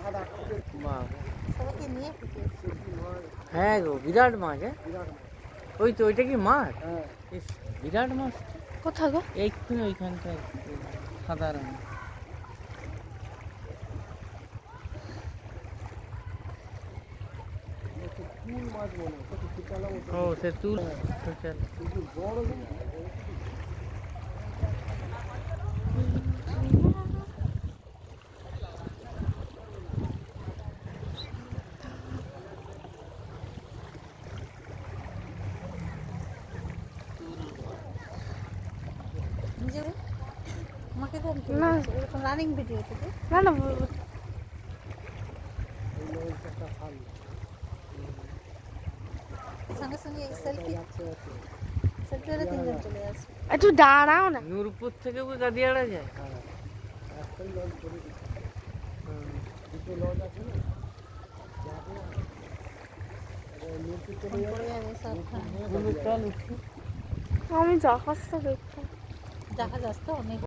বাবা, সবাইকে নিয়ে হ্যাঁ গো বিরাট মাছ। ওই তো ওইটা কি মাছ? ইস, বিরাট মাছ। কোথা গো? এইখানে ওইখানটায় সাধারণ। ও সে তুল বড়। নিজে আমাকে দেন না এরকম রানিং ভিডিও থেকে না না সঙ্গে সঙ্গে সেলফি সেলফি হলে তিনজন চলে আসবে। একটু দাঁড়াও না। নূরপুর থেকে ওই গাদিয়াড়া যায়। আমি জাহাজটা দেখতাম। জাহাজ আসতো অনেক